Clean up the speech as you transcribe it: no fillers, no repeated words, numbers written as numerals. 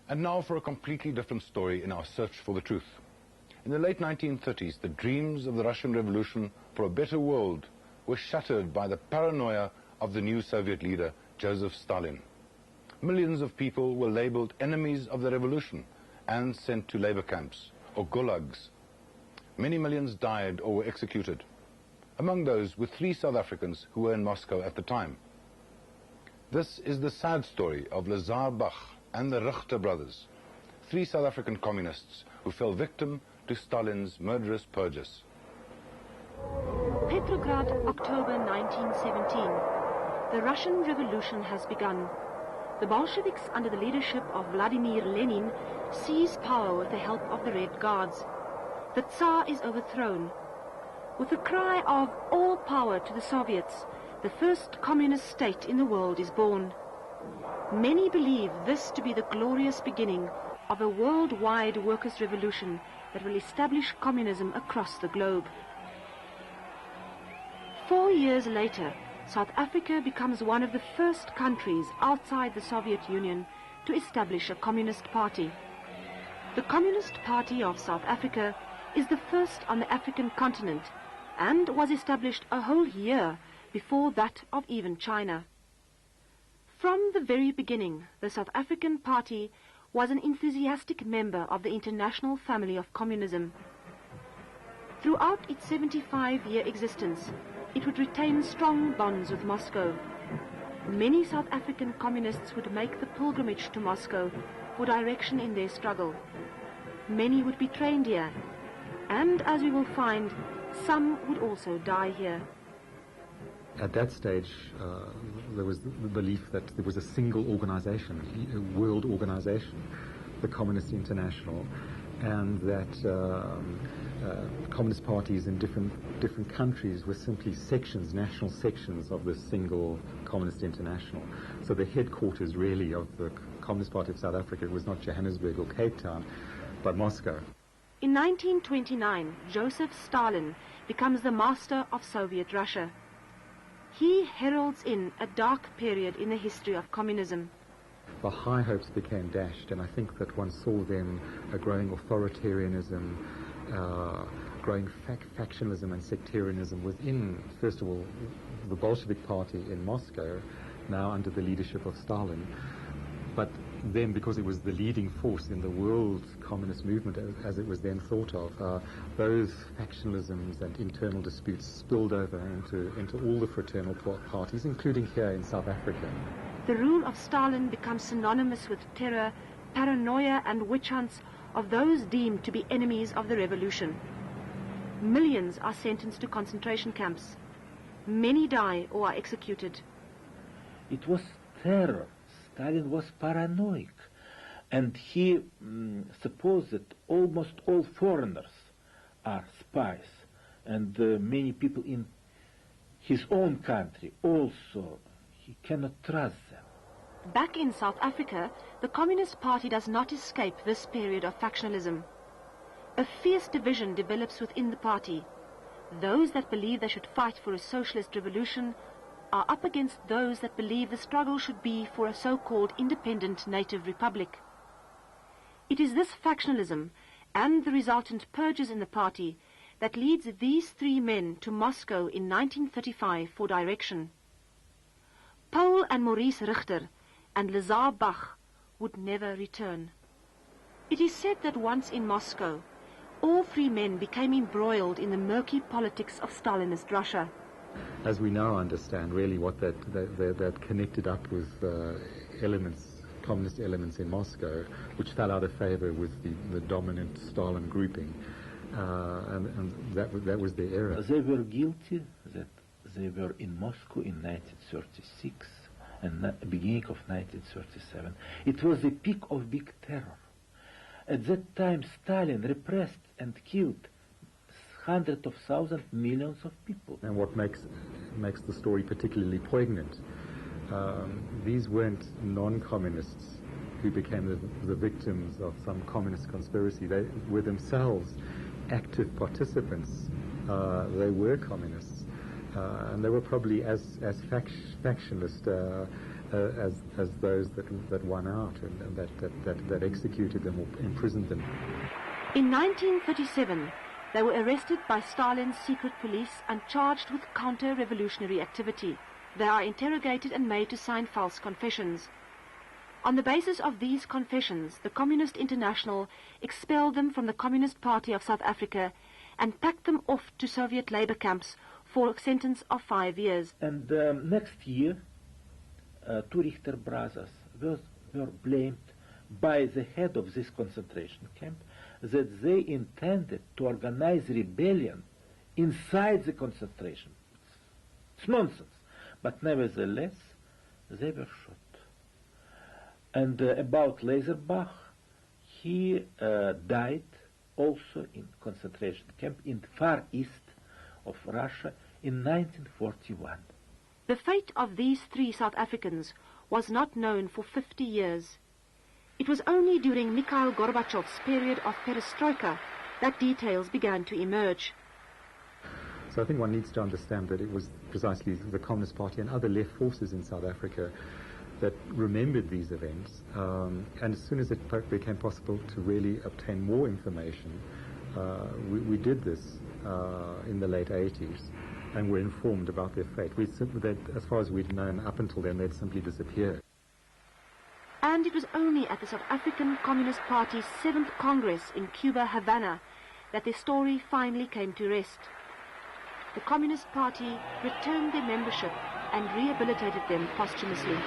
And now for a completely different story in our search for the truth. In the late 1930s, the dreams of the Russian Revolution for a better world were shattered by the paranoia of the new Soviet leader, Joseph Stalin. Millions of people were labeled enemies of the revolution and sent to labor camps, or gulags. Many millions died or were executed. Among those were 3 South Africans who were in Moscow at the time. This is the sad story of Lazar Bach and the Richter brothers, 3 South African communists who fell victim to Stalin's murderous purges. Petrograd, October 1917. The Russian Revolution has begun. The Bolsheviks, under the leadership of Vladimir Lenin, seize power with the help of the Red Guards. The Tsar is overthrown. With the cry of all power to the Soviets, the first communist state in the world is born. Many believe this to be the glorious beginning of a worldwide workers' revolution that will establish communism across the globe. 4 years later, South Africa becomes one of the first countries outside the Soviet Union to establish a communist party. The Communist Party of South Africa is the first on the African continent and was established a whole year before that of even China. From the very beginning, the South African Party was an enthusiastic member of the international family of communism. Throughout its 75-year existence, it would retain strong bonds with Moscow. Many South African communists would make the pilgrimage to Moscow for direction in their struggle. Many would be trained here, and as we will find, some would also die here. At that stage, there was the belief that there was a single organization, a world organization, the Communist International, and that communist parties in different countries were simply sections, national sections of this single Communist International. So the headquarters really of the Communist Party of South Africa was not Johannesburg or Cape Town, but Moscow. In 1929, Joseph Stalin becomes the master of Soviet Russia. He heralds in a dark period in the history of communism. The high hopes became dashed, and I think that one saw then a growing authoritarianism, growing factionalism and sectarianism within, first of all, the Bolshevik Party in Moscow, now under the leadership of Stalin. But then, because it was the leading force in the world communist movement, as it was then thought of, those factionalisms and internal disputes spilled over into all the fraternal parties, including here in South Africa. The rule of Stalin becomes synonymous with terror, paranoia and witch hunts of those deemed to be enemies of the revolution. Millions are sentenced to concentration camps. Many die or are executed. It was terror. Stalin was paranoid, and he supposed that almost all foreigners are spies, and many people in his own country also, he cannot trust them. Back in South Africa, the Communist Party does not escape this period of factionalism. A fierce division develops within the party. Those that believe they should fight for a socialist revolution are up against those that believe the struggle should be for a so-called independent native republic. It is this factionalism and the resultant purges in the party that leads these 3 men to Moscow in 1935 for direction. Paul and Maurice Richter and Lazar Bach would never return. It is said that once in Moscow, all 3 men became embroiled in the murky politics of Stalinist Russia. As we now understand, really what that connected up with communist elements in Moscow, which fell out of favor with the dominant Stalin grouping, and that was the error. They were guilty that they were in Moscow in 1936 and beginning of 1937. It was the peak of big terror. At that time, Stalin repressed and killed hundreds of thousands, millions of people. And what makes the story particularly poignant, these weren't non-communists who became the victims of some communist conspiracy. They were themselves active participants. They were communists, and they were probably as factionalist as those that won out and that executed them or imprisoned them. In 1937, they were arrested by Stalin's secret police and charged with counter-revolutionary activity. They are interrogated and made to sign false confessions. On the basis of these confessions, the Communist International expelled them from the Communist Party of South Africa and packed them off to Soviet labor camps for a sentence of 5 years. And next year, two Richter brothers were blamed by the head of this concentration camp that they intended to organize rebellion inside the concentration. It's nonsense. But nevertheless, they were shot. And about Lazar Bach, he died also in concentration camp in far east of Russia in 1941. The fate of these 3 South Africans was not known for 50 years. It was only during Mikhail Gorbachev's period of perestroika that details began to emerge. So I think one needs to understand that it was precisely the Communist Party and other left forces in South Africa that remembered these events, and as soon as it became possible to really obtain more information, we did this in the late 80s, and were informed about their fate. As far as we'd known up until then, they'd simply disappeared. And it was only at the South African Communist Party's 7th Congress in Cuba, Havana, that their story finally came to rest. The Communist Party returned their membership and rehabilitated them posthumously.